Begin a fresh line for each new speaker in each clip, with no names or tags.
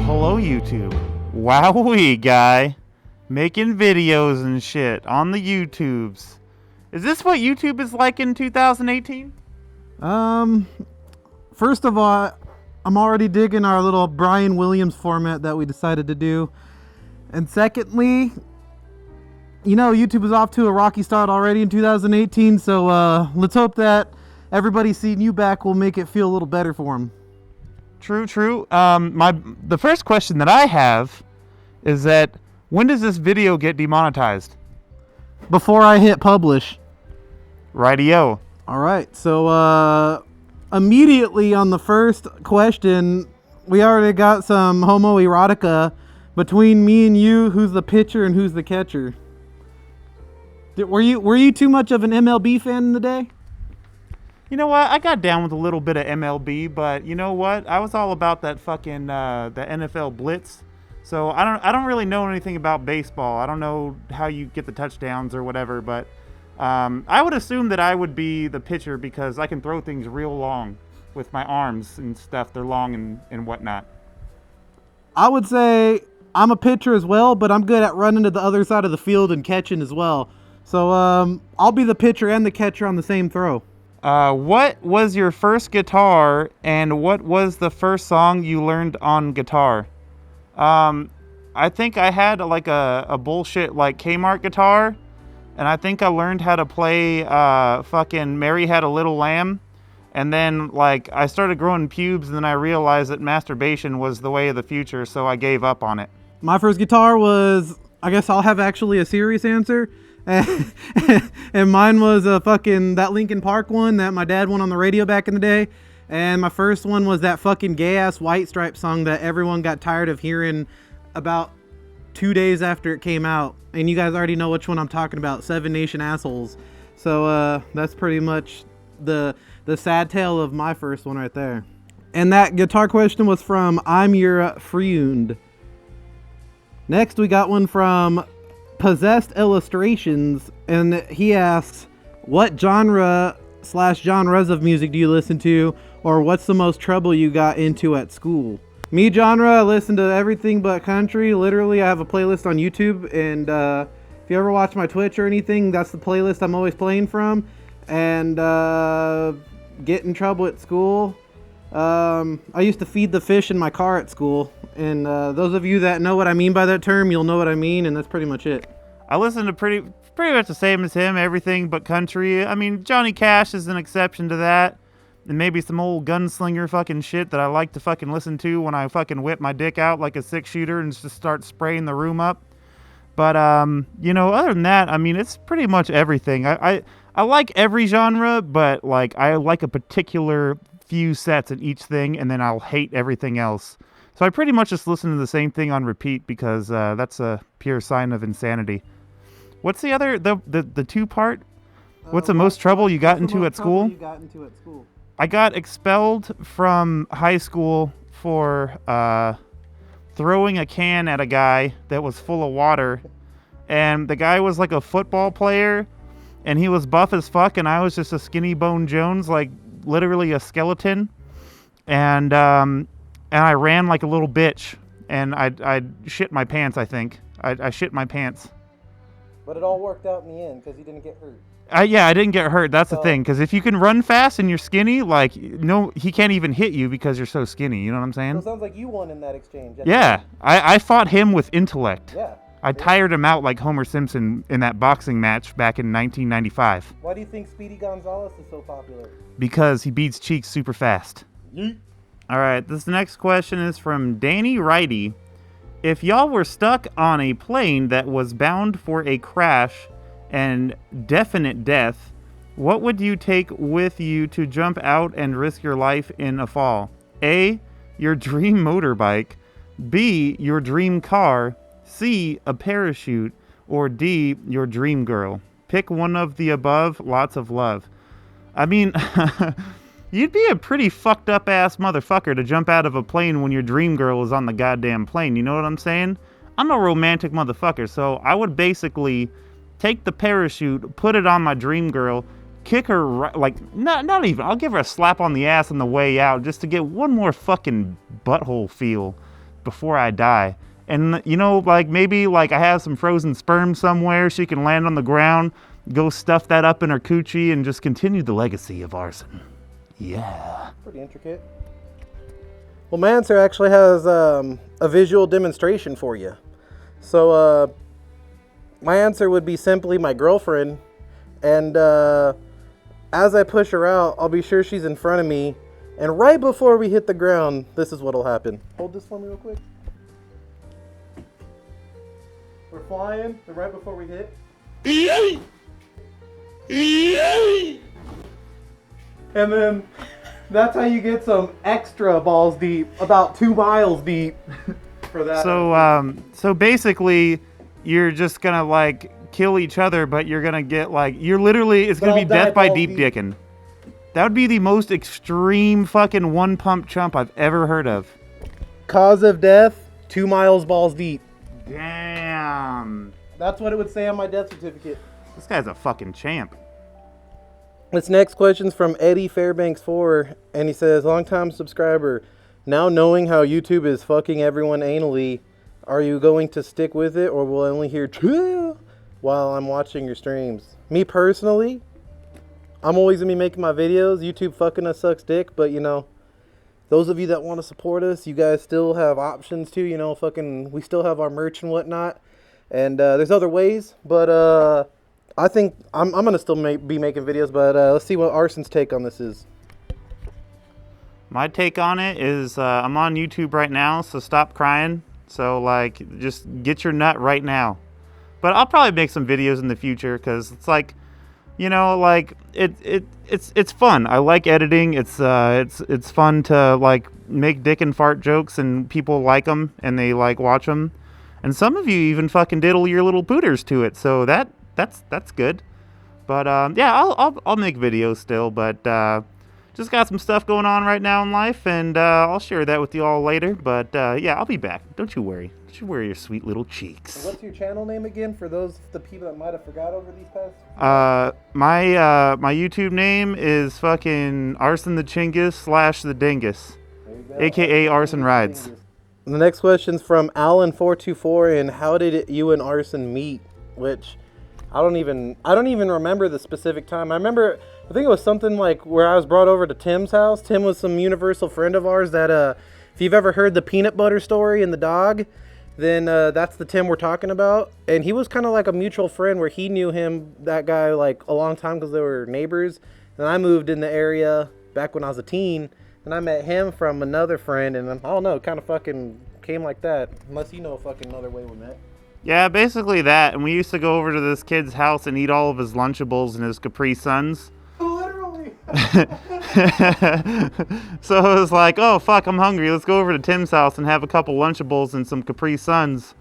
hello YouTube. Wowee guy. Making videos and shit on the YouTubes. Is this what YouTube is like in 2018?
First of all, I'm already digging our little Brian Williams format that we decided to do. And secondly, you know, YouTube is off to a rocky start already in 2018, so let's hope that everybody seeing you back will make it feel a little better for them.
True. The first question that I have is that when does this video get demonetized?
Before I hit publish.
Rightio.
Alright, so immediately on the first question, we already got some homoerotica between me and you. Who's the pitcher and who's the catcher? Were you too much of an MLB fan in the day?
You know what? I got down with a little bit of MLB, but you know what? I was all about that fucking the NFL blitz. So I don't really know anything about baseball. I don't know how you get the touchdowns or whatever, but I would assume that I would be the pitcher because I can throw things real long with my arms and stuff. They're long and whatnot.
I would say I'm a pitcher as well, but I'm good at running to the other side of the field and catching as well. So I'll be the pitcher and the catcher on the same throw.
What was your first guitar, and what was the first song you learned on guitar? I think I had like a bullshit like Kmart guitar, and I think I learned how to play fucking Mary Had a Little Lamb, and then like I started growing pubes, and then I realized that masturbation was the way of the future, so I gave up on it.
My first guitar was, I guess I'll have actually a serious answer. And mine was that Linkin Park one that my dad won on the radio back in the day. And my first one was that fucking gay-ass White Stripes song that everyone got tired of hearing about 2 days after it came out. And you guys already know which one I'm talking about, Seven Nation Assholes. So that's pretty much the sad tale of my first one right there. And that guitar question was from I'm Your Friend. Next we got one from Possessed Illustrations, and he asks, what genre/genres of music do you listen to, or what's the most trouble you got into at school? Me genre, I listen to everything but country. Literally, I have a playlist on YouTube, and if you ever watch my Twitch or anything, that's the playlist I'm always playing from. And get in trouble at school. I used to feed the fish in my car at school, and those of you that know what I mean by that term, you'll know what I mean, and that's pretty much it.
I listen to pretty much the same as him, everything but country. I mean, Johnny Cash is an exception to that, and maybe some old gunslinger fucking shit that I like to fucking listen to when I fucking whip my dick out like a 6-shooter and just start spraying the room up. But, you know, other than that, I mean, it's pretty much everything. I like every genre, but, like, I like a particular few sets in each thing, and then I'll hate everything else. So I pretty much just listen to the same thing on repeat because that's a pure sign of insanity. What's the other, the two-part? What's the most trouble you got into at school? I got expelled from high school for throwing a can at a guy that was full of water. And the guy was like a football player, and he was buff as fuck, and I was just a skinny bone Jones, like literally a skeleton. And I ran like a little bitch, and I shit my pants, I think. I shit my pants.
But it all worked out in the end because he didn't get hurt.
Yeah, I didn't get hurt. That's the thing. Because if you can run fast and you're skinny, like, no, he can't even hit you because you're so skinny. You know what I'm saying?
So it sounds like you won in that exchange.
Yeah, I fought him with intellect.
Yeah.
I tired him out like Homer Simpson in that boxing match back in 1995.
Why do you think Speedy Gonzalez is so popular?
Because he beats cheeks super fast.
Yeet.
All right, this next question is from Danny Righty. If y'all were stuck on a plane that was bound for a crash and definite death, what would you take with you to jump out and risk your life in a fall? A, your dream motorbike. B, your dream car. C, a parachute. Or D, your dream girl. Pick one of the above. Lots of love. I mean, you'd be a pretty fucked up ass motherfucker to jump out of a plane when your dream girl is on the goddamn plane. You know what I'm saying? I'm a romantic motherfucker, so I would basically take the parachute, put it on my dream girl, kick her right, like, not even, I'll give her a slap on the ass on the way out just to get one more fucking butthole feel. before I die. And, you know, like, maybe, like, I have some frozen sperm somewhere. She can land on the ground, go stuff that up in her coochie, and just continue the legacy of arson. Yeah.
Pretty intricate. Well, my answer actually has a visual demonstration for you. So, my answer would be simply my girlfriend. And as I push her out, I'll be sure she's in front of me. And right before we hit the ground, this is what'll happen. Hold this for me real quick. We're flying, and right before we hit. And then that's how you get some extra balls deep, about 2 miles deep for that.
So basically, you're just gonna, like, kill each other, but you're gonna get, like, it's gonna be death by deep dicking. That would be the most extreme fucking one-pump chump I've ever heard of.
Cause of death, 2 miles balls deep.
Damn.
That's what it would say on my death certificate.
This guy's a fucking champ.
This next question's from Eddie Fairbanks 4, and he says, long-time subscriber, now knowing how YouTube is fucking everyone anally, are you going to stick with it, or will I only hear chill while I'm watching your streams? Me personally, I'm always gonna be making my videos. YouTube fucking us sucks dick, but you know, those of you that want to support us, you guys still have options too. You know, we still have our merch and whatnot, and there's other ways. But I think I'm gonna still be making videos. But let's see what Arson's take on this is.
My take on it is I'm on YouTube right now, so stop crying. So, like, just get your nut right now. But I'll probably make some videos in the future because it's like, you know, like it's fun. I like editing. It's fun to, like, make dick and fart jokes, and people like them and they, like, watch them. And some of you even fucking diddle your little pooters to it. So that's good. But yeah, I'll make videos still. But just got some stuff going on right now in life, and I'll share that with you all later. But yeah, I'll be back. Don't you worry. Don't you worry your sweet little cheeks.
What's your channel name again for the people that might have forgot over these past?
My YouTube name is fucking Arson the Chingus / the Dingus, aka Arson Rides.
The next question's from Alan424, and how did you and Arson meet? Which I don't even remember the specific time. I think it was something like where I was brought over to Tim's house. Tim was some universal friend of ours that if you've ever heard the peanut butter story and the dog, then that's the Tim we're talking about. And he was kind of like a mutual friend where he knew that guy, like a long time because they were neighbors. And I moved in the area back when I was a teen, and I met him from another friend, and I don't know, it kind of fucking came like that. Unless you know a fucking another way we met.
Yeah, basically that. And we used to go over to this kid's house and eat all of his Lunchables and his Capri Suns.
Literally.
So it was like, oh fuck, I'm hungry. Let's go over to Tim's house and have a couple Lunchables and some Capri Suns.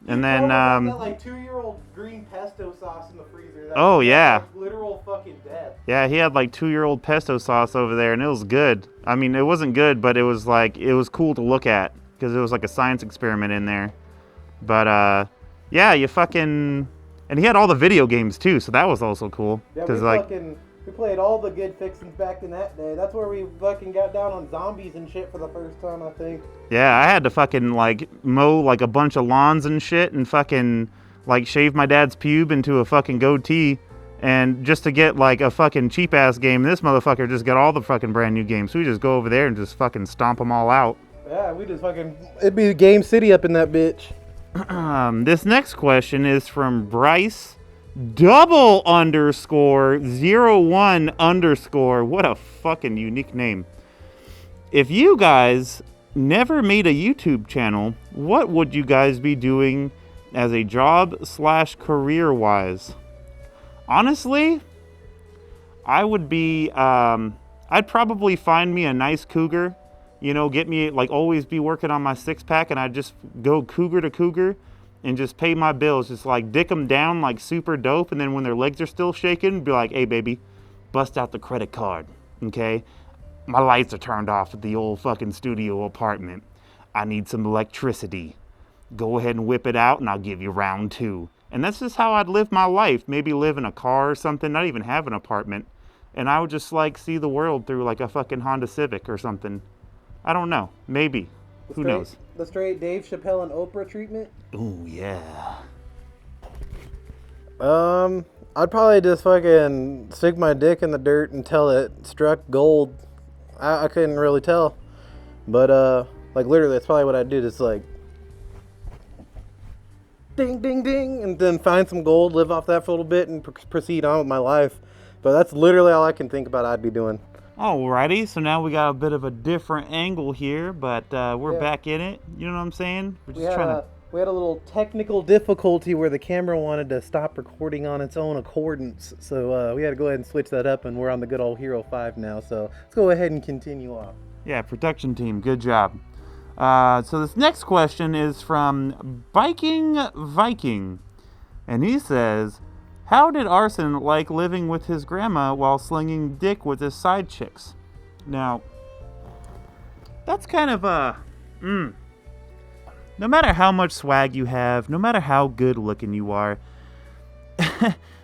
And then
that like 2-year-old green pesto sauce in the freezer.
Oh yeah.
Like literal fucking death.
Yeah, he had like 2-year-old pesto sauce over there, and it was good. I mean, it wasn't good, but it was cool to look at because it was like a science experiment in there. But yeah, you fucking, and he had all the video games too, so that was also cool.
Yeah, we played all the good fixings back in that day. That's where we fucking got down on zombies and shit for the first time, I think.
Yeah, I had to fucking like mow like a bunch of lawns and shit, and fucking like shave my dad's pube into a fucking goatee, and just to get like a fucking cheap ass game. This motherfucker just got all the fucking brand new games, so we just go over there and just fucking stomp them all out.
Yeah, we just fucking, it'd be Game City up in that bitch.
This next question is from Bryce _01_. What a fucking unique name. If you guys never made a YouTube channel, what would you guys be doing as a job / career wise? Honestly, I would be, I'd probably find me a nice cougar. You know, get me, like, always be working on my 6-pack, and I'd just go cougar to cougar and just pay my bills. Just, like, dick them down, like, super dope, and then when their legs are still shaking, be like, hey, baby, bust out the credit card, okay? My lights are turned off at the old fucking studio apartment. I need some electricity. Go ahead and whip it out, and I'll give you round 2. And that's just how I'd live my life. Maybe live in a car or something, not even have an apartment. And I would just, like, see the world through, like, a fucking Honda Civic or something. I don't know. Maybe. Who knows?
The straight Dave Chappelle and Oprah treatment?
Oh, yeah.
I'd probably just fucking stick my dick in the dirt until it struck gold. I couldn't really tell. But, like, literally, that's probably what I'd do. Just, like, ding, ding, ding, and then find some gold, live off that for a little bit, and proceed on with my life. But that's literally all I can think about I'd be doing.
Alrighty, so now we got a bit of a different angle here, but we're back in it. You know what I'm saying? We're just
We had a little technical difficulty where the camera wanted to stop recording on its own accordance. So we had to go ahead and switch that up, and we're on the good old Hero 5 now. So let's go ahead and continue on.
Yeah, production team, good job. So this next question is from Viking. And he says, how did Arson like living with his grandma while slinging dick with his side chicks? Now, that's kind of no matter how much swag you have, no matter how good looking you are,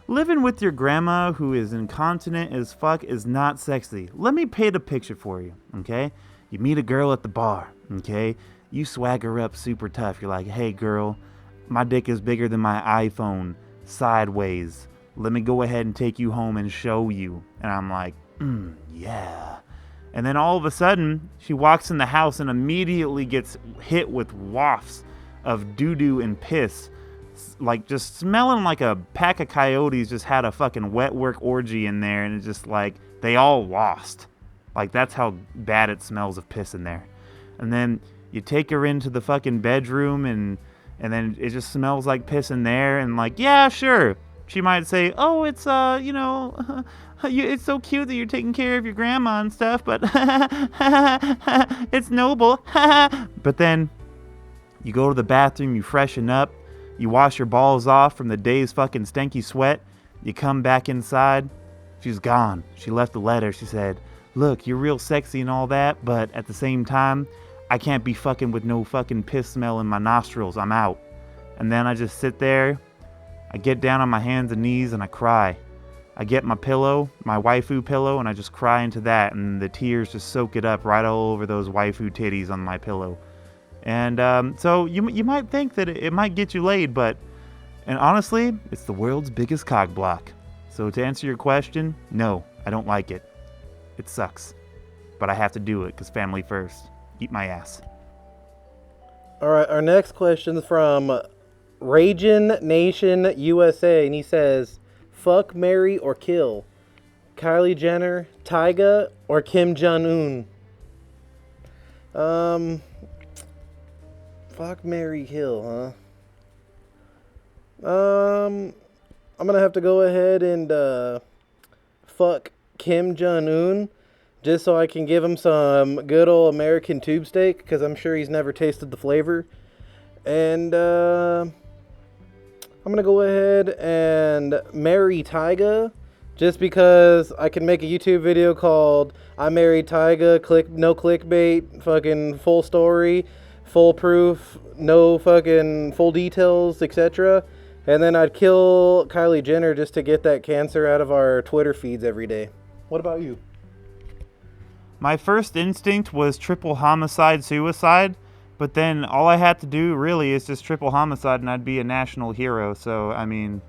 living with your grandma who is incontinent as fuck is not sexy. Let me paint a picture for you, okay? You meet a girl at the bar, okay? You swag her up super tough. You're like, hey girl, my dick is bigger than my iPhone, sideways. Let me go ahead and take you home and show you. And I'm like, yeah. And then all of a sudden, she walks in the house and immediately gets hit with wafts of doo-doo and piss. Like, just smelling like a pack of coyotes just had a fucking wet work orgy in there. And it's just like, they all lost. Like, that's how bad it smells of piss in there. And then you take her into the fucking bedroom and then it just smells like piss in there. And like, yeah, sure. She might say, oh, it's, it's so cute that you're taking care of your grandma and stuff, but it's noble. But then you go to the bathroom, you freshen up, you wash your balls off from the day's fucking stanky sweat, you come back inside, she's gone. She left a letter. She said, look, you're real sexy and all that, but at the same time, I can't be fucking with no fucking piss smell in my nostrils. I'm out. And then I just sit there, I get down on my hands and knees and I cry. I get my pillow, my waifu pillow, and I just cry into that, and the tears just soak it up right all over those waifu titties on my pillow. And so you might think that it might get you laid, and honestly, it's the world's biggest cock block. So to answer your question, no, I don't like it. It sucks. But I have to do it, because family first. Eat my ass.
Alright, our next question is from Ragin Nation USA, and he says, fuck, marry, or kill? Kylie Jenner, Tyga, or Kim Jong-un? Fuck, marry, kill, huh? I'm gonna have to go ahead and fuck Kim Jong-un just so I can give him some good old American tube steak, because I'm sure he's never tasted the flavor. And I'm gonna go ahead and marry Tyga just because I can make a YouTube video called I Married Tyga, no clickbait, fucking full story, full proof, no fucking full details, etc. And then I'd kill Kylie Jenner just to get that cancer out of our Twitter feeds every day. What about you?
My first instinct was triple homicide suicide, but then all I had to do really is just triple homicide and I'd be a national hero. So, I mean,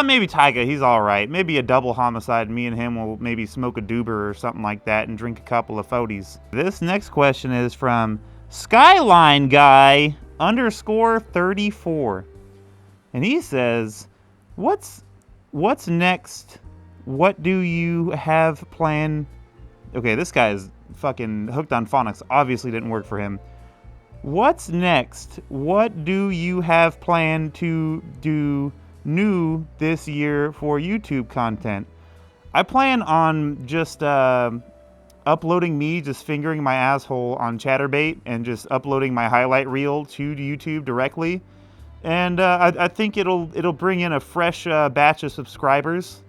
maybe Tyga, he's all right. Maybe a double homicide. Me and him will maybe smoke a doober or something like that and drink a couple of 40s. This next question is from Skyline Guy _34. And he says, what's next? What do you have planned? Okay, this guy is fucking hooked on phonics. Obviously didn't work for him. What's next? What do you have planned to do new this year for YouTube content? I plan on just uploading me just fingering my asshole on Chatterbait and just uploading my highlight reel to YouTube directly. And I think it'll bring in a fresh batch of subscribers.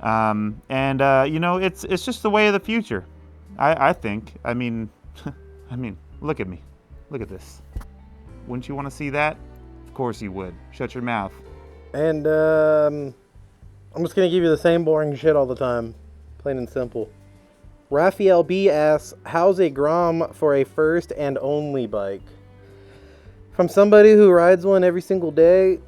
It's just the way of the future. I think. I mean, look at me. Look at this. Wouldn't you want to see that? Of course you would. Shut your mouth.
And I'm just gonna give you the same boring shit all the time, plain and simple.
Raphael B asks, how's a Grom for a first and only bike? From somebody who rides one every single day,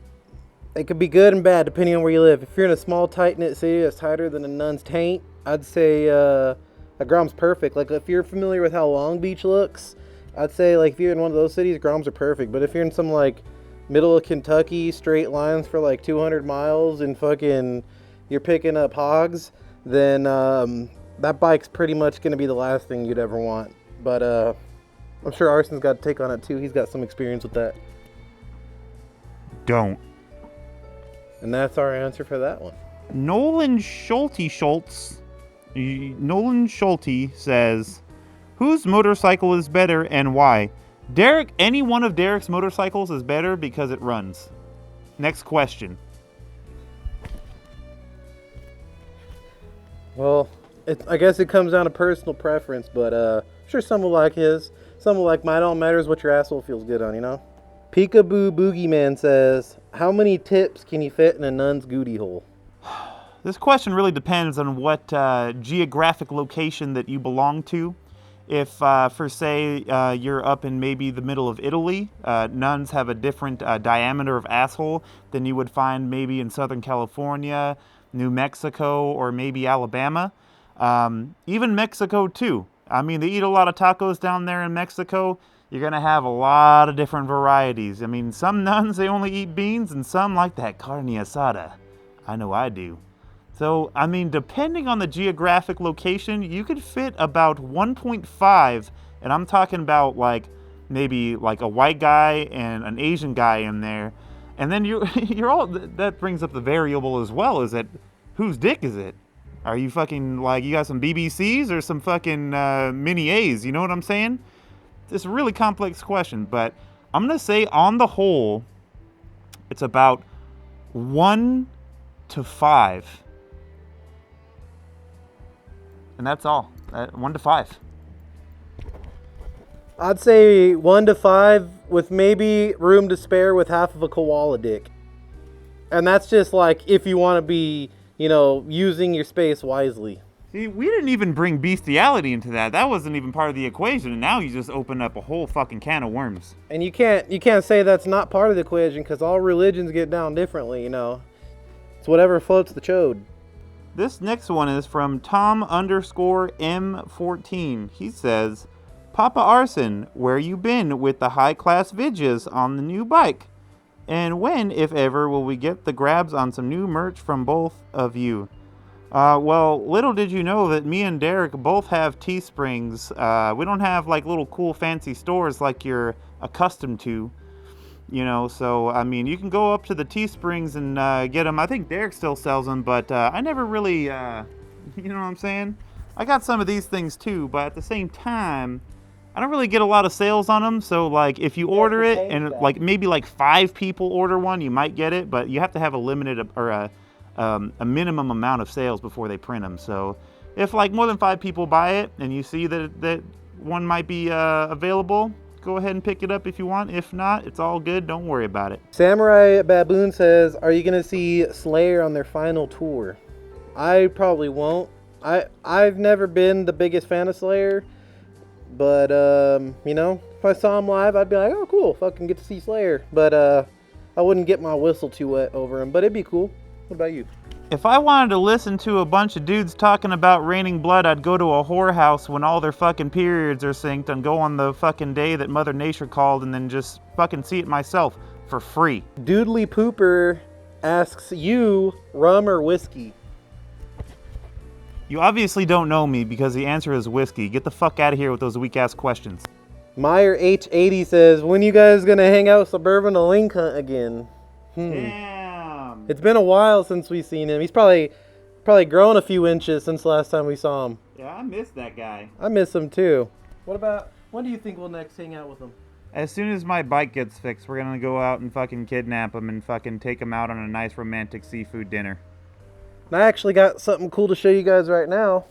it could be good and bad depending on where you live. If you're in a small, tight-knit city that's tighter than a nun's taint, I'd say a Grom's perfect. Like, if you're familiar with how Long Beach looks, I'd say, like, if you're in one of those cities, Groms are perfect. But if you're in some, like, middle of Kentucky, straight lines for, like, 200 miles and fucking you're picking up hogs, then that bike's pretty much going to be the last thing you'd ever want. But I'm sure Arson's got to take on it, too. He's got some experience with that.
Don't.
And that's our answer for that one.
Nolan Schulte says, whose motorcycle is better and why? Derek, any one of Derek's motorcycles is better because it runs. Next question.
Well, I guess it comes down to personal preference, but I'm sure some will like his. Some will like mine. It all matters what your asshole feels good on, you know? Peekaboo Boogeyman says, how many tips can you fit in a nun's goodie hole?
This question really depends on what geographic location that you belong to. If, for say, you're up in maybe the middle of Italy, nuns have a different diameter of asshole than you would find maybe in Southern California, New Mexico, or maybe Alabama. Even Mexico, too. I mean, they eat a lot of tacos down there in Mexico. You're going to have a lot of different varieties. I mean, some nuns, they only eat beans, and some like that carne asada. I know I do. So, I mean, depending on the geographic location, you could fit about 1.5, and I'm talking about, like, maybe, like, a white guy and an Asian guy in there. And then you're all, that brings up the variable as well, is that, whose dick is it? Are you fucking, like, you got some BBCs or some fucking mini A's, you know what I'm saying? It's a really complex question, but I'm going to say on the whole, it's about 1 to 5. And that's all. 1 to 5.
I'd say 1 to 5 with maybe room to spare with half of a koala dick. And that's just like if you want to be, you know, using your space wisely.
See, we didn't even bring bestiality into that. That wasn't even part of the equation, and now you just open up a whole fucking can of worms.
And you can't say that's not part of the equation, because all religions get down differently, you know. It's whatever floats the chode.
This next one is from Tom_M14. He says, Papa Arson, where you been with the high-class vidges on the new bike? And when, if ever, will we get the grabs on some new merch from both of you? Well, little did you know that me and Derek both have Teesprings. We don't have, like, little cool fancy stores like you're accustomed to, you know, so, I mean, you can go up to the Teesprings and get them. I think Derek still sells them, but I never really, you know what I'm saying? I got some of these things, too, but at the same time, I don't really get a lot of sales on them, so, like, if you order it, and, like, maybe, like, 5 people order one, you might get it, but you have to have a limited, or a minimum amount of sales before they print them. So if like more than 5 people buy it and you see that one might be available, go ahead and pick it up if you want. If not, it's all good. Don't worry about it.
Samurai Baboon says, are you going to see Slayer on their final tour? I probably won't. I've never been the biggest fan of Slayer, but you know, if I saw them live, I'd be like, oh cool, fucking get to see Slayer. But I wouldn't get my whistle too wet over them, but it'd be cool. What about you?
If I wanted to listen to a bunch of dudes talking about raining blood, I'd go to a whorehouse when all their fucking periods are synced and go on the fucking day that Mother Nature called and then just fucking see it myself for free.
Doodly Pooper asks you, rum or whiskey?
You obviously don't know me because the answer is whiskey. Get the fuck out of here with those weak-ass questions.
Meyer H80 says, when you guys gonna hang out with Suburban to Link Hunt again?
Damn.
It's been a while since we've seen him. He's probably grown a few inches since the last time we saw him.
Yeah, I miss that guy.
I miss him too. When do you think we'll next hang out with him?
As soon as my bike gets fixed, we're gonna go out and fucking kidnap him and fucking take him out on a nice romantic seafood dinner.
And I actually got something cool to show you guys right now.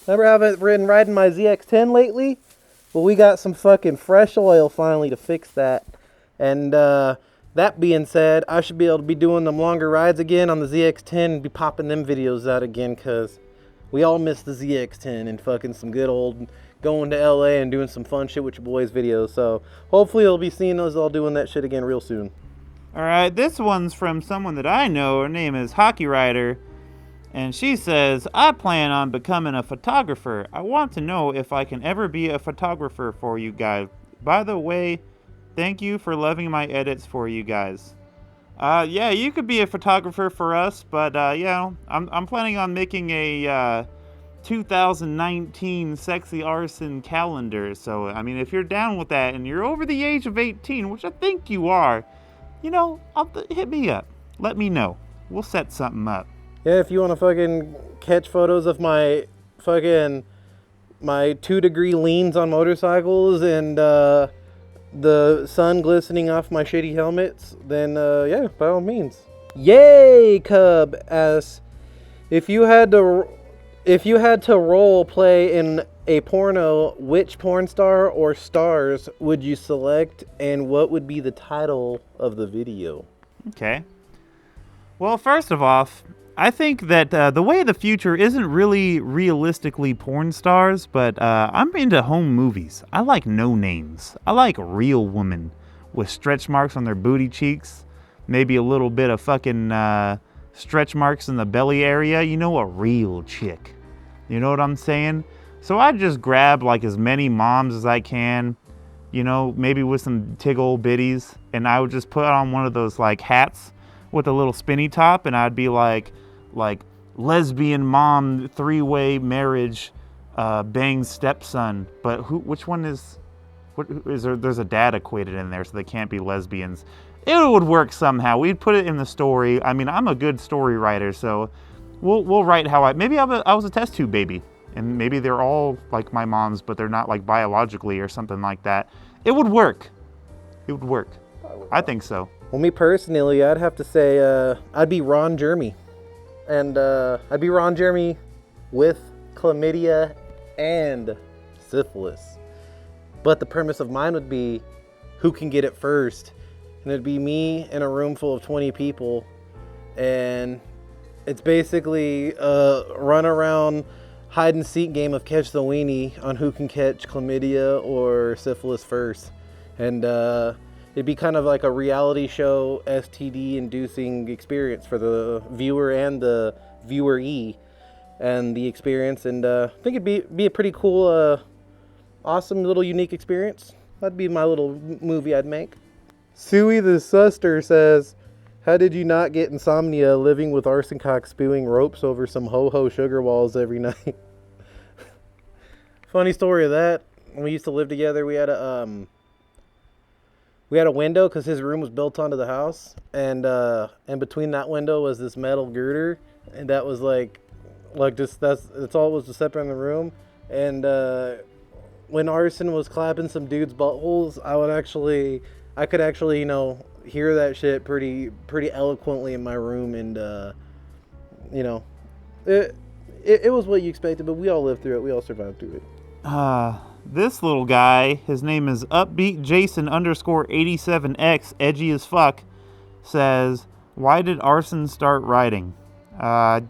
Remember how I've been riding my ZX-10 lately? Well, we got some fucking fresh oil finally to fix that. And that being said, I should be able to be doing them longer rides again on the ZX-10 and be popping them videos out again, because we all miss the ZX10 and fucking some good old going to LA and doing some fun shit with your boys videos. So hopefully you'll be seeing us all doing that shit again real soon.
All right, this one's from someone that I know. Her name is Hockey Rider. And she says, I plan on becoming a photographer. I want to know if I can ever be a photographer for you guys. By the way, thank you for loving my edits for you guys. Yeah, you could be a photographer for us, but I'm planning on making a 2019 Sexy Arson calendar. So, I mean, if you're down with that and you're over the age of 18, which I think you are, hit me up. Let me know. We'll set something up.
Yeah, if you want to fucking catch photos of my 2-degree leans on motorcycles and the sun glistening off my shitty helmets, then yeah, by all means. Yay, Cub asks, if you had to role play in a porno, which porn star or stars would you select, and what would be the title of the video?
Okay. Well, first of all, I think that the way of the future isn't really realistically porn stars, but I'm into home movies. I like no names. I like real women with stretch marks on their booty cheeks, maybe a little bit of fucking stretch marks in the belly area. A real chick. You know what I'm saying? So I just grab like as many moms as I can, maybe with some tig old bitties, and I would just put on one of those like hats with a little spinny top, and I'd be like lesbian mom 3-way marriage bang stepson. But which one is there? There's a dad equated in there, so they can't be lesbians. It would work somehow. We'd put it in the story. I mean, I'm a good story writer, so we'll write how maybe I was a test tube baby, and maybe they're all like my mom's, but they're not like biologically or something like that. It would work. It would work. I think so.
Well, me personally, I'd have to say I'd be Ron Jeremy. And I'd be Ron Jeremy with chlamydia and syphilis. But the premise of mine would be who can get it first. And it'd be me in a room full of 20 people. And it's basically a run around hide and seek game of catch the weenie on who can catch chlamydia or syphilis first. And it'd be kind of like a reality show STD inducing experience for the viewer and the vieweree and the experience. And I think it'd be a pretty cool, awesome little unique experience. That'd be my little movie I'd make. Suey the Suster says, how did you not get insomnia living with arson cock spewing ropes over some ho-ho sugar walls every night? Funny story of that. When we used to live together, we had a window because his room was built onto the house, and between that window was this metal girder, and that was like just that's all it was to separate in the room. And when Arson was clapping some dudes' buttholes, I could actually hear that shit pretty eloquently in my room, and it was what you expected, but we all lived through it. We all survived through it.
This little guy, his name is Upbeat Jason _87X, edgy as fuck, says, why did Arson start writing? I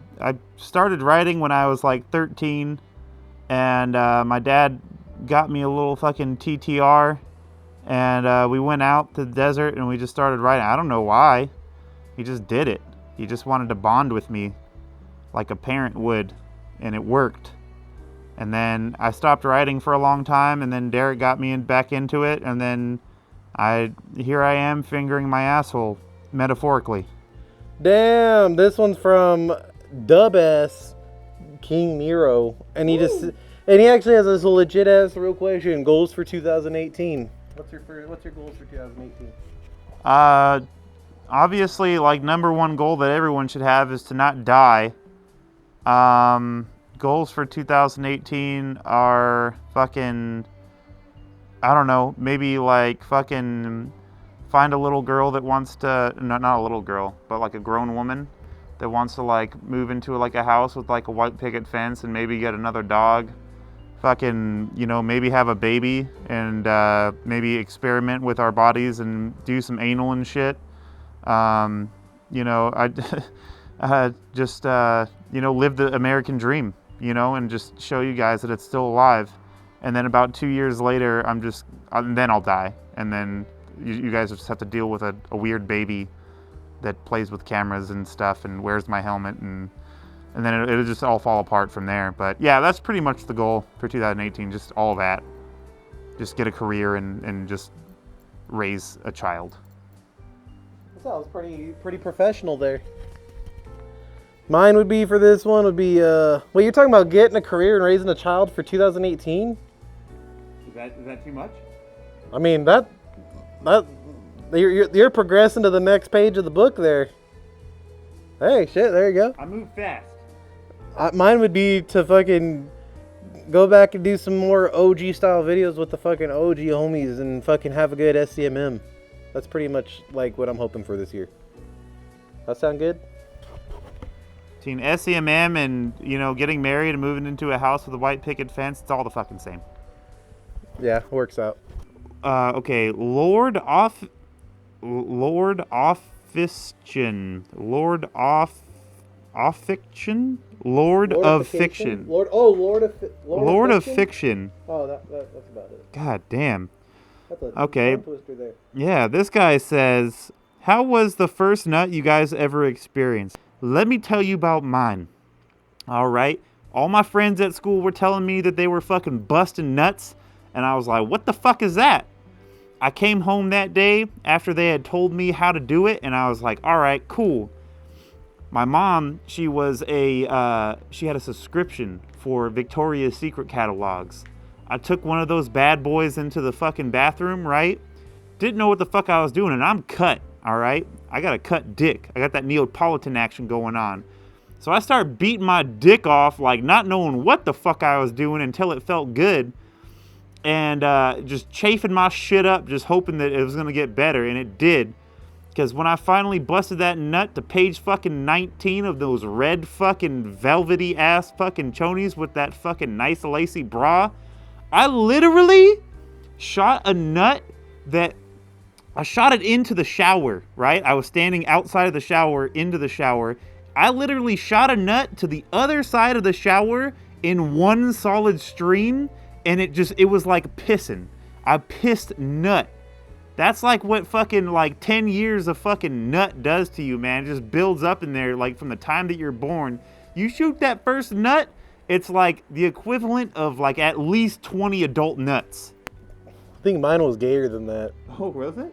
started writing when I was like 13, and my dad got me a little fucking TTR, and we went out to the desert and we just started writing. I don't know why. He just did it. He just wanted to bond with me like a parent would, and it worked. And then I stopped writing for a long time, and then Derek got me back into it, and then here I am fingering my asshole, metaphorically.
Damn, this one's from Dub-S King Nero, and he actually has this legit ass real question. Goals for 2018. What's your goals for 2018?
Obviously, like, number one goal that everyone should have is to not die. Goals for 2018 are fucking, I don't know, maybe like fucking find a little girl that wants to, not a little girl, but like a grown woman that wants to like move into like a house with like a white picket fence and maybe get another dog. Fucking, maybe have a baby and maybe experiment with our bodies and do some anal and shit. Just live the American dream. you know, and just show you guys that it's still alive. And then about 2 years later, then I'll die. And then you guys just have to deal with a weird baby that plays with cameras and stuff and wears my helmet, and then it'll just all fall apart from there. But yeah, that's pretty much the goal for 2018, just all that. Just get a career and just raise a child.
Sounds pretty professional there. Mine would be for this one would be well, you're talking about getting a career and raising a child for 2018.
Is that too much?
I mean that you're progressing to the next page of the book there. Hey, shit, there you go.
I move fast.
Mine would be to fucking go back and do some more OG style videos with the fucking OG homies and fucking have a good SCMM. That's pretty much like what I'm hoping for this year. That sound good?
Between SCMM and, you know, getting married and moving into a house with a white picket fence, it's all the fucking same.
Yeah, works out.
Okay, Lord Offician. Lord Offiction. Lord of Fiction.
Lord of Fiction. Oh, that's about it.
God damn.
That's a
Okay.
tongue twister there.
Yeah, this guy says, how was the first nut you guys ever experienced? Let me tell you about mine. All right. All my friends at school were telling me that they were fucking busting nuts. And I was like, what the fuck is that? I came home that day after they had told me how to do it. And I was like, all right, cool. My mom, she had a subscription for Victoria's Secret catalogs. I took one of those bad boys into the fucking bathroom, right? Didn't know what the fuck I was doing, and I'm cut, all right? I got a cut dick. I got that Neapolitan action going on. So I started beating my dick off, like not knowing what the fuck I was doing until it felt good. And just chafing my shit up, just hoping that it was going to get better, and it did. Because when I finally busted that nut to page fucking 19 of those red fucking velvety ass fucking chonies with that fucking nice lacy bra, I literally shot a nut I shot it into the shower, right? I was standing outside of the shower, into the shower. I literally shot a nut to the other side of the shower in one solid stream, and it was like pissing. I pissed nut. That's like what fucking like 10 years of fucking nut does to you, man. It just builds up in there like from the time that you're born. You shoot that first nut, it's like the equivalent of like at least 20 adult nuts.
I think mine was gayer than that.
Oh, was it?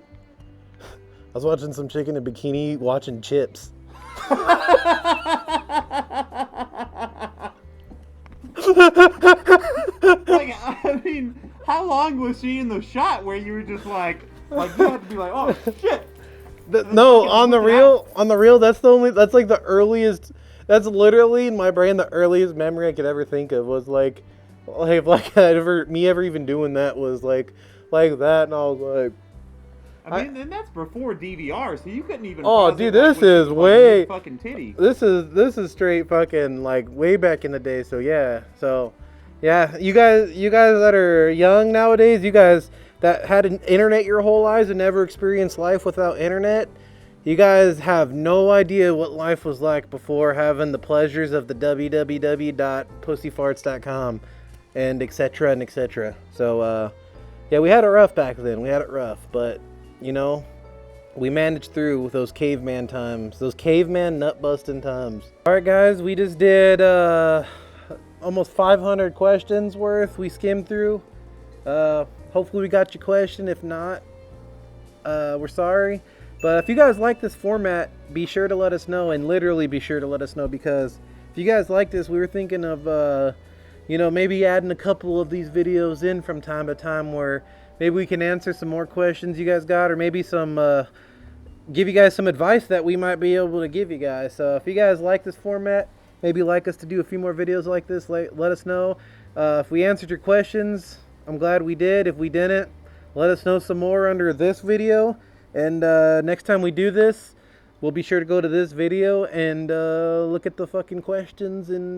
I was watching some chick in a bikini watching Chips.
Like, I mean, how long was she in the shot where you were just like you had to be like, oh shit.
No, on the real, that's like the earliest. That's literally in my brain the earliest memory I could ever think of was like ever even doing that was like that, and I was like.
I mean, and that's before DVR, so you couldn't even.
Oh,
pause
dude,
it, like,
this
with
is
your
way.
fucking titty.
This is straight fucking like way back in the day. So yeah, you guys that are young nowadays, you guys that had an internet your whole lives and never experienced life without internet, you guys have no idea what life was like before having the pleasures of the www.pussyfarts.com and etc. So yeah, we had it rough back then. We had it rough, but you know, we managed through with those caveman times, those caveman nut busting times. All right, guys, we just did almost 500 questions worth. We skimmed through. Hopefully we got your question. If not, we're sorry. But if you guys like this format, be sure to let us know, and literally be sure to let us know, because if you guys like this, we were thinking of, you know, maybe adding a couple of these videos in from time to time where maybe we can answer some more questions you guys got, or maybe some, give you guys some advice that we might be able to give you guys. So if you guys like this format, maybe like us to do a few more videos like this, let us know. If we answered your questions, I'm glad we did. If we didn't, let us know some more under this video. And next time we do this, we'll be sure to go to this video and look at the fucking questions and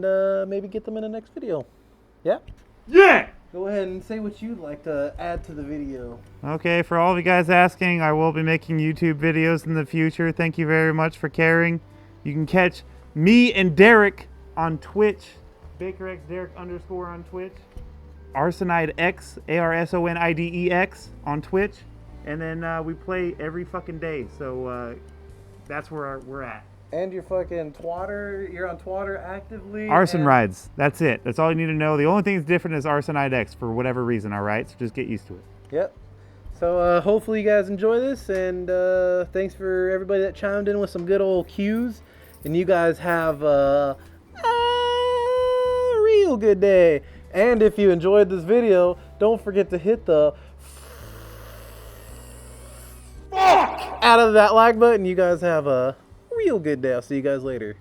maybe get them in the next video. Yeah?
Yeah!
Go ahead and say what you'd like to add to the video.
Okay, for all of you guys asking, I will be making YouTube videos in the future. Thank you very much for caring. You can catch me and Derek on Twitch BakerX Derek _ on Twitch. Arsenide X, ARSONIDEX on Twitch. And then we play every fucking day. So that's where we're at.
And you're fucking Twatter. You're on Twatter actively.
Arson
and-
Rides. That's it. That's all you need to know. The only thing that's different is Arsenide X for whatever reason, all right? So just get used to it.
Yep. So hopefully you guys enjoy this, and thanks for everybody that chimed in with some good old cues. And you guys have a real good day. And if you enjoyed this video, don't forget to hit the fuck out of that like button. You guys have a real good day. I'll see you guys later.